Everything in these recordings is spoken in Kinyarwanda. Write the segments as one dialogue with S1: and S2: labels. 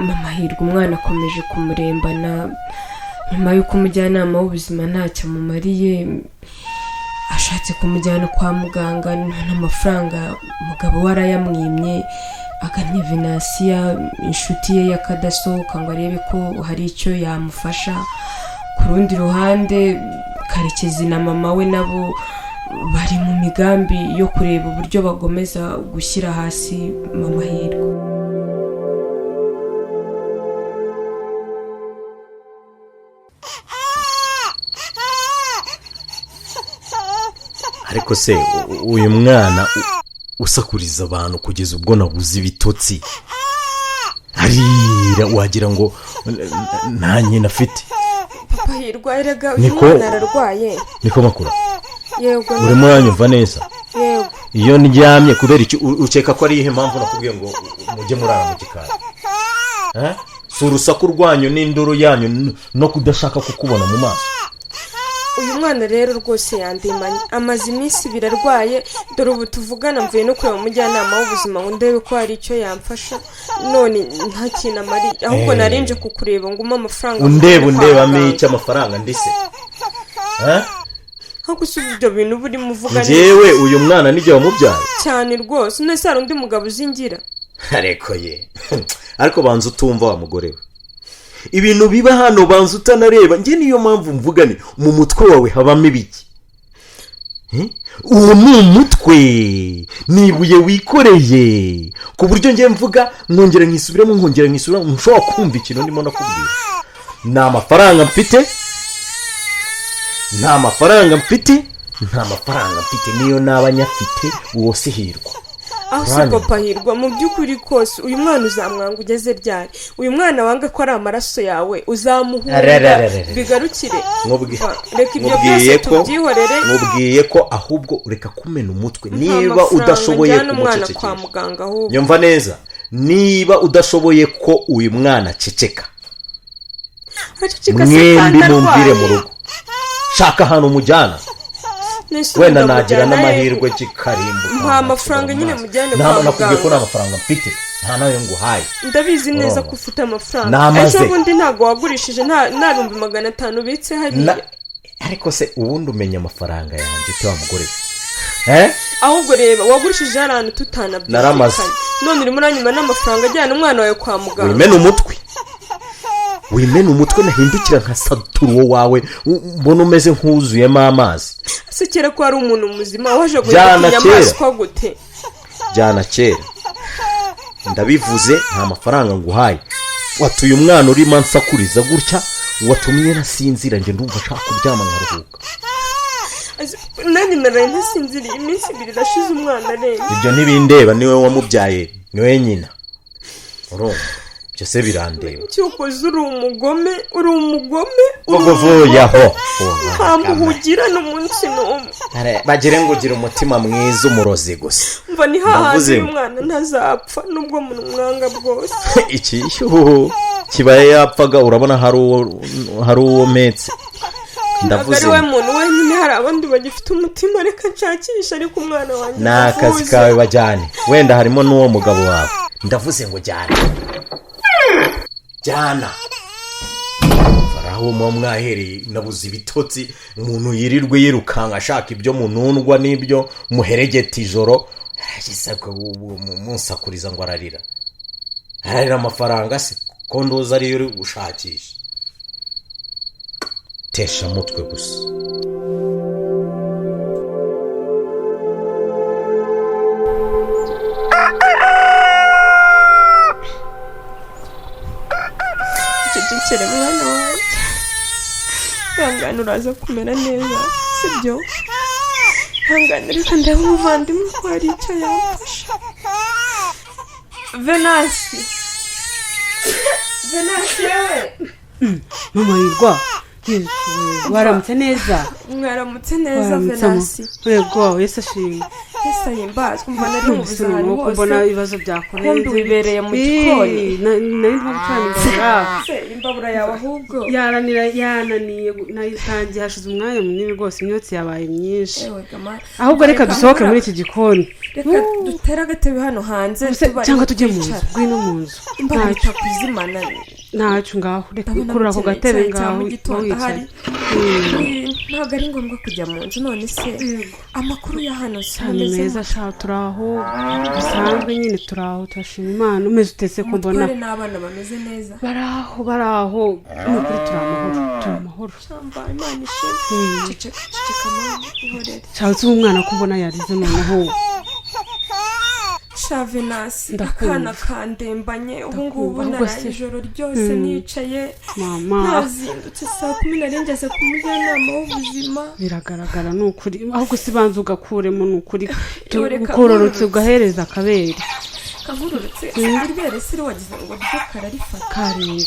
S1: MAMAHIRWA umwana akomeje kumurembana nyuma yuko umujyanama w'ubuzima ntacyo amumariye ashatse kumujyana kwa muganga n'amafaranga umugabo warayamwimye agannye Venansiya inshuti ye yakadasohoka ngo arebe ko hari icyo yamufasha. Ku rundi ruhande Karekezi na mama we nabo bari mu migambi yo kureba uburyo bagomeza gushyira hasi MAMAHIRWA.
S2: ariko se uyu mwana usakuriza abantu kugeza ubwo nabuze ibitotsi arira wagira ngo nta nyina afite.
S1: Papa Hirwa erega uyu mwana ararwaye.
S2: Niko makuru.
S1: Yego.
S2: Urimo uranyumva neza?
S1: Yego.
S2: Iyo ndyamye kubera iki uceka ko ari ihe mpamvu nakubwiye ngo mujye murara mu gikari? Si urusaku rwanyu n'induru yanyu no kudashaka kukubona mu maso.
S1: Uyu mwana rero rwose yandimanye amazi iminsi birarwaye dore ubu tuvugana mvuye no kureba umujyanama w'ubuzima ngo ndebe ko hari icyo yamfasha none nta kintu amari ahubwo narinje kukureba ngo umpe amafaranga.
S2: Undeba icyo amafaranga ndise
S1: hakusubiza ibyo bintu buri muvugana.
S2: Jewe uyu mwana nijye wamubyaye
S1: cyane rwose nese hari undi mugabo uzingira.
S2: Areko ye ariko banza utumva wa mugore we ibintu biba hano banza utanareba nge niyo mpamvu mvugane mu mutwe wawe habamo ibiki. Uwo ni umutwe nibuye wikoreye ku buryo nge mvuga nkongera nkisubiramo nshobora kumva ikintu ndimo nakubwira. Nta mafaranga mfite niyo naba nyafite uwo si Hirwa.
S1: Si Papa Hirwa mu by'ukuri kose uyu mwana uzamwanga ugeze ryari? Uyu mwana wanga ko ari amaraso yawe uzamuhura bigarukire. Reka ibyo byose tubyihorere.
S2: Mubwiye ko ahubwo ureka kumena umutwe niba udashoboye kumucecekesha. Nyumva neza niba udashoboye ko uyu mwana ceceka mwembi mumbire mu rugo shaka hano mujyana wenda nagira n'amahirwe kikarimbuka.
S1: Nta mafaranga nyine mujyane kwa muganga.
S2: Nakubwiye ko nta mafaranga mfite nta nayo nguhaye.
S1: Ndabizi neza ko ufite amafaranga ejo bundi ntago wagurishije nta 500 ubitse hariya.
S2: Ariko se ubundi umenya amafaranga yanjye cyo mugore
S1: ahubwo reba wagurishije ahantu tutanabyishikanye none urimo uranyuma n'amafaranga ajyana umwana wawe kwa muganga.
S2: Wimena umutwe nahindukira nka saturo wawe mbona umeze nk'uzuyemo amazi.
S1: Sekera ko ari umuntu muzima waje gukinyamaswa gute?
S2: Jana kera ndabivuze nta mafaranga nguhaye watuye umwana uri mansakuriza gutya watumye nasinzira nge ndumva nshaka kuryama nkaruhuka.
S1: Nani naraye ntasinziriye iminsi 2 irashize umwana arenge.
S2: Ibyo ntibindeba niwe wamubyaye niwe nyina. Byose birandeba.
S1: Cyukoze uri umugome.
S2: Yaho.
S1: Hamuhugira n'umunsi n'umwe.
S2: Bagire ngo ugira umutima mwiza umurozi gusa.
S1: Mva ni hahaze umwana ntazapfa nubwo mu mwanga bwose.
S2: Iki kibaye yapfaga urabona hari uwo metse.
S1: Ndavuze we muntu wenyine hari abandi bagifite umutima reka nshakisha ariko umwana wanjye
S2: n'akazi kawe bajyane wenda harimo n'uwo mugabo wawe. Ndavuze ngo jyana faraho mu mwahereye nabuze ibitotsi umuntu yirirwe yirukanga ashaka ibyo munundwa n'ibyo muheregeta ijoro yagisaka umusakuriza ngo ararira amafaranga se ko ndoza ari yuri gushakisha tesha mutwe gusa.
S1: Cecekere mwana wanjye hangana uraza kumera neza sibyo? Hangana reka ndebe umuvandimwe ko hari icyo yamfasha. Venansiya yewe
S3: MAMAHIRWA waramutse neza?
S1: Mwaramutse neza Venansiya.
S3: Yego Yesu ashimwe.
S1: ese yimbaza kumva nari mu buzima hose
S3: mbona ibibazo byakurenze
S1: kumbi wibereye mu gikoni
S3: nari gucanira
S1: imbabura yawe ahubwo
S3: yananiye nayitangiye hashize umwanya munini rwose imyotsi yabaye myinshi ahubwo reka dusohoke muri iki gikoni
S1: reka dutera agatebe hano hanze
S3: cyangwa tujye mu nzu ngwino mu nzu
S1: imbabura itakuzimana
S3: ntacyo ngaho reka kurura ako gatebe ngaho wicaye
S1: ntabwo ari ngombwa kujya mu nzu none se amakuru ya hano
S3: cyane meza sha turaho bisanzwe nyine turaho turashima Imana umeze utese ko mbona
S1: mutware n'abana bameze neza
S3: baraho n'ukuri turamahoro
S1: shamba Imana ishimwe ceceka mama ihorere
S3: cyangwa umwana kubona yarize noneho
S1: Shavenasi akana kandembanye ubu ngubu naraye ijoro ryose nicaye nazindutse saa 10 ngeze ku mujyanama w'ubuzima
S3: biragaragara n'ukuri ahubwo sibanza ugakuremo n'ukuri ukororotse ugahereza akabere
S1: kavururutse ibere siri wagize ngo ryo kararifata karenge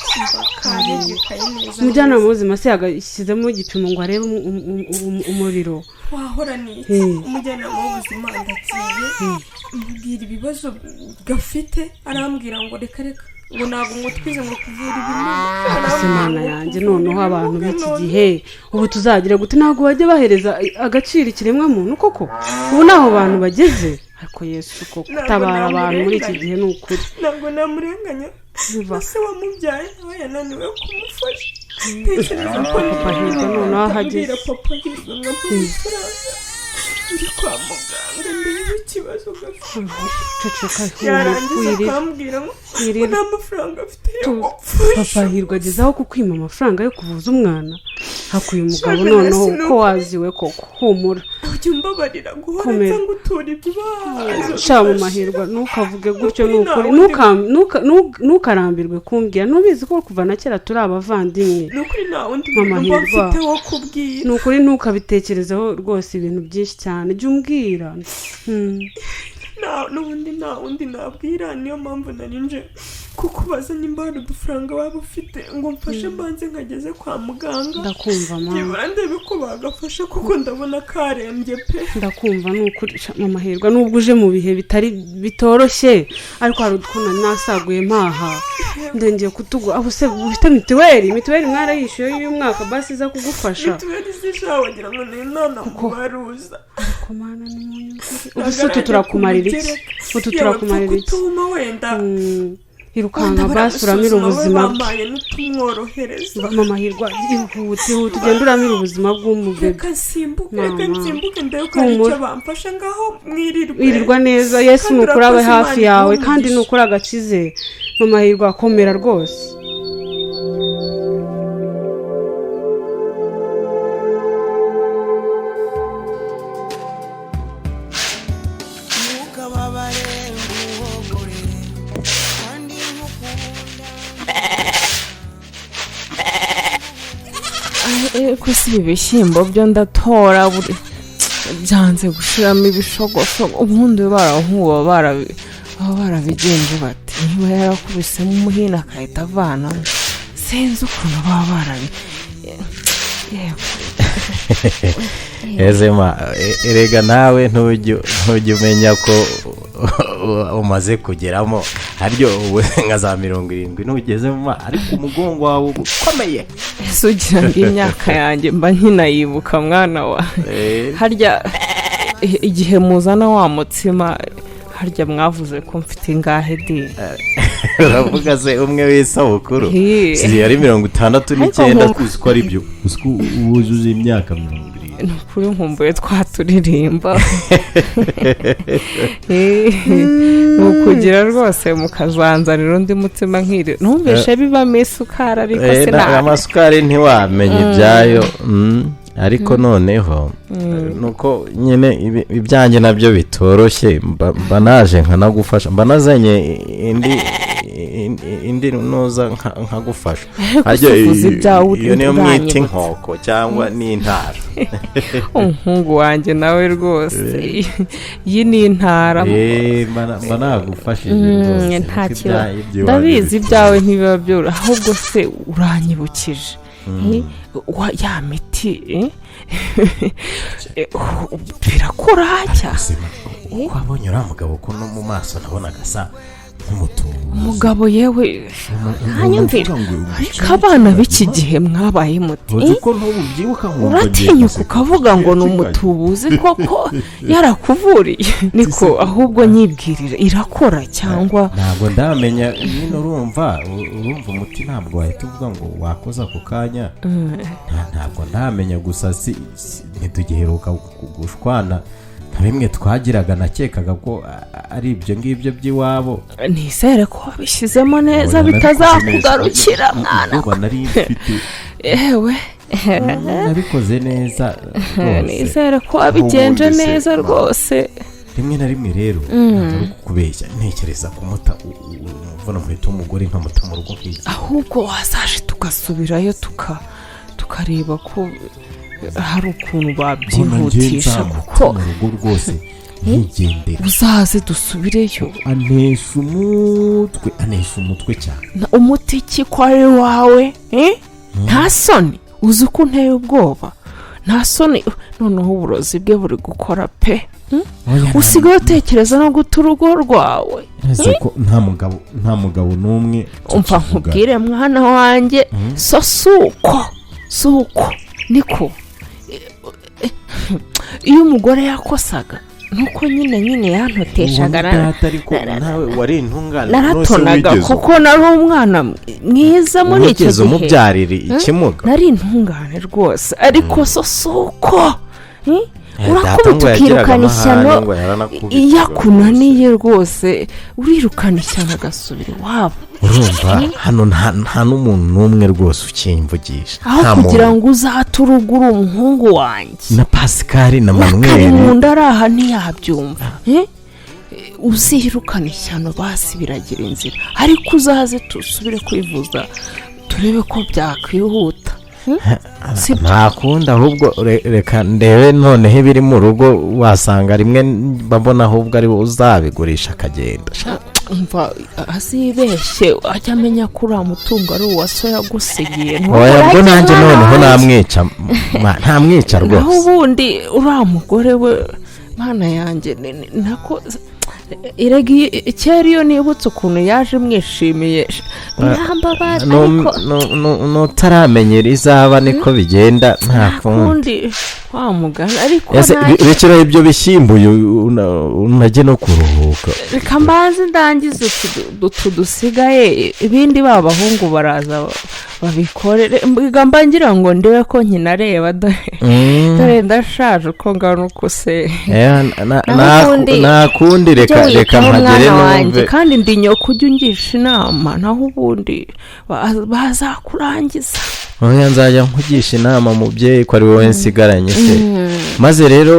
S1: neza
S3: mujyanama w'ubuzima se yagashyizemo igipimo ngo arebe umuriro
S1: wahora ni umujyanama w'ubuzima ndagiye mbwira ibibazo gafite arambwira ngo reka ngo ntabwo ngutwize ngo kuvura ibintu
S3: Imana yanjye noneho abantu b'iki gihe ubu tuzagira gute ntabwo bajye bahereza agaciro ikiremwa muntu koko ubu naho abantu bageze ariko Yesu koko tabara abantu muri iki gihe n'ukuri
S1: ntabwo namurenganya se wamubyaye nawe yananiwe kumufasha tekereza ko
S3: papa hirwa noneho ahageze
S1: papa hirwa nkamufasha ndi kwa muganga mbere ikibazo gafite yarangiza akambwira ngo nta mafaranga afite
S3: papa hirwa agezaho kukwima amafaranga yo kuvuza umwana hakuye umugabo noneho ko waziwe koko humura
S1: ujye umbabarira guhora ngutura ibibazo
S3: sha mu mahirwa ntukavuge gutyo n'ukuri ntukarambirwe kumbwira nubizi ko kuva na kera turi abavandimwe
S1: n'ukuri nta wundi muntu mfite wo kubwira
S3: n'ukuri ntukabitekerezaho rwose ibintu byinshi cyane jya umbwira
S1: n'ubundi nta wundi nabwira niyo mpamvu nari nje kukubaza nimba hari udufaranga waba ufite ngo mfashe mbanze nkageze kwa muganga
S3: ndakumva mama
S1: nibura ndebe ko bagafasha kuko ndabona karembye pe
S3: ndakumva n'ukuri mama hirwa nubwo uje mu bihe bitoroshye ariko hari udukona nasaguye mpaha ndengeye kutugura aho se ufite mituweli mwarayishyuye y'uyu mwaka basi iza kugufasha
S1: mituweli zishaho wagira ngo ni none baruza
S3: ariko mana ni mu nyukuri ubu turakumarira iki
S1: kutuma wenda
S3: irukanga basi uramira ubuzima
S1: bwambaye n'utumworohereza
S3: mama hirwa ihute ugenda uramira ubuzima bw'umubebe
S1: reka nsimbuke ndebe ko hari icyo bamfasha ngaho
S3: mwirirwa neza Yesu nukuri abe hafi yawe kandi nukuri agakize mama hirwa akomera rwose
S4: ko si ibishyimbo byo ndatora byanze gushiramo ibishogoshogo ubundi barahuba barabigenje bati niba yarakubisemo umuhina akahita avanamo sinzi ukuntu baba barabi
S2: ezema erega nawe ntujye umenya ko umaze kugeramo haryo nka za 70 ntugezemo ariko umugongo wawe ukomeye
S4: ese ugira ngo imyaka yanjye mba nkinayibuka mwana wa harya igihe muzana wa mutsima harya mwavuze ko mfite ingahe di
S2: uravuga se umwe w'isabukuru si yari 69 kuzi ko ari byo usko wujuje imyaka 70
S4: nukuri nkumbuye twaturirimba nukugira rwose mukazanzanira undi mutima nk'iri ntumbeshe bibamo isukari ariko sinari
S2: amasukari ntiwamenye ibyayo ariko noneho nuko nyine ibyanjye nabyo bitoroshye banaje nkanagufasha banazanye indi noza nkagufasha iyo niyo mwita inkoko cyangwa n'intara
S4: umuhungu wanjye nawe rwose iyi ni intara
S2: banagufashije rwose
S4: ndabizi ibyawe ntibiba byoroha ahubwo se uranyibukije ya miti birakora hajya
S2: wabonye uriya mugabo ko no mu maso nabonaga asa nk'umutungo
S4: umugabo yewe ntanyumvira ariko abana b'iki gihe mwabaye muti uratinyuka ukavuga ngo ni umutubuzi koko yarakuvuriye niko ahubwo nyibwirira irakora cyangwa
S2: ntabwo ndamenya nyine urumva umuti ntabwo wahita uvuga ngo wakoza ako kanya ntabwo ndamenya gusa ntitugiheruka gushwana bimwe twagiraga nakekaga ko ari ibyo ngibyo by'iwabo
S4: nizere ko wabishyizemo neza bitazakugarukira mwana
S2: nari mfite
S4: yewe
S2: nabikoze neza
S4: nizere ko wabigenje neza rwose
S2: rimwe na rimwe rero ntabwo kubeshya ntekereza kumuta umuvuna muhita w'umugore nkamuta mu rugo nk'iki
S4: ahubwo wazaje tugasubirayo tukareba ko hari ukuntu babyihutisha kuko
S2: urugo rwose ntigendere
S4: uzaze dusubireyo
S2: anesha umutwe cyane
S4: umuti ki ko ari wawe nta soni uzi ko unteye ubwoba nta soni noneho uburozi bwe buri gukora pe usigaye utekereza no guta urugo rwawe
S2: nta mugabo n'umwe
S4: umva nkubwire mwana wanjye so suko niko iyo umugore yakosaga nuko nyine yantoteshaga naratonaga kuko nari umwana mwiza muri icyo gihe
S2: umubyarire ikimuga
S4: nari intungane rwose ariko suko urakubita ukirukana ishyano iyo akunaniye rwose urirukana ishyano agasubira iwabo
S2: urumva hano nta n'umuntu n'umwe rwose ukimvugisha
S4: aho kugira ngo uzaturugure umuhungu wanjye
S2: na Pascal na Manuel
S4: mu ndaraha ntiyabyumva uzirukana ishyano basi biragira inzira ariko uzaze tusubire kwivuza turebe ko byakwihuta
S2: ntakunda ahubwo reka ndebe noneho ibiri mu rugo wasanga rimwe babona ahubwo ari uzabigurisha akagenda
S4: umva azibeshye ajya amenya ko uriya mutungo ari uwa so yagusigiye
S2: ubwo nanjye noneho ntamwica rwose
S4: naho ubundi uriya mugore we mana yanjye nako kera iyo nibutse ukuntu yaje mwishimiye ntambabara ariko
S2: nutaramenyera izaba niko bigenda nta
S4: kundi wamugana ariko
S2: rekera ibyo bishyimbo unajye no kuruhuka
S4: reka mbanze ndangize utu dusigaye ibindi b'abahungu baraza babikorere mbigamba ngira ngo ndebe ko nkinareba dore ndashaje uko ngana uko se
S2: nta kundi reka mpagere numve
S4: kandi ndi nyoko ujya ungisha inama naho ubundi bazakurangiza
S2: oya nzajya nkugisha inama mubyeyi ko ari wowe nsigaranye se maze rero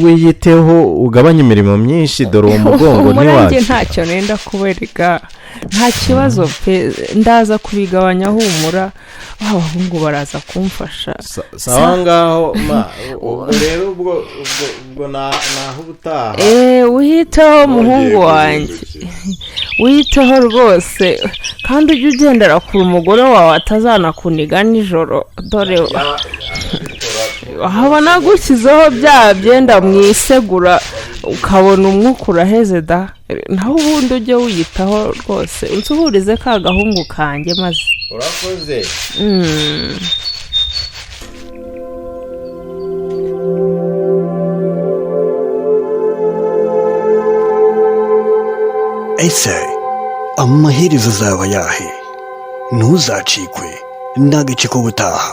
S2: wiyiteho ugabanya imirimo myinshi dore uwo mugongo ntiwacu
S4: ntacyo nenda kubereka nta kibazo pe ndaza kubigabanya humura abahungu baraza kumfasha
S2: sawa ngaho ubwo rero ubwo naho ubutaha
S4: wiyiteho muhungu wanjye wiyiteho rwose kandi ujye ugendera kure umugore wawe atazanakuniga nijoro dore habona gushyizeho bya byenda mwisegura ukabona umwuka uraheze da naho ubundi ujye wiyitaho rwose unsuhurize ka gahungu kanjye maze
S2: urakoze
S5: ese amaherezo azaba yahe ntuzacikwe n'agace ko gutaha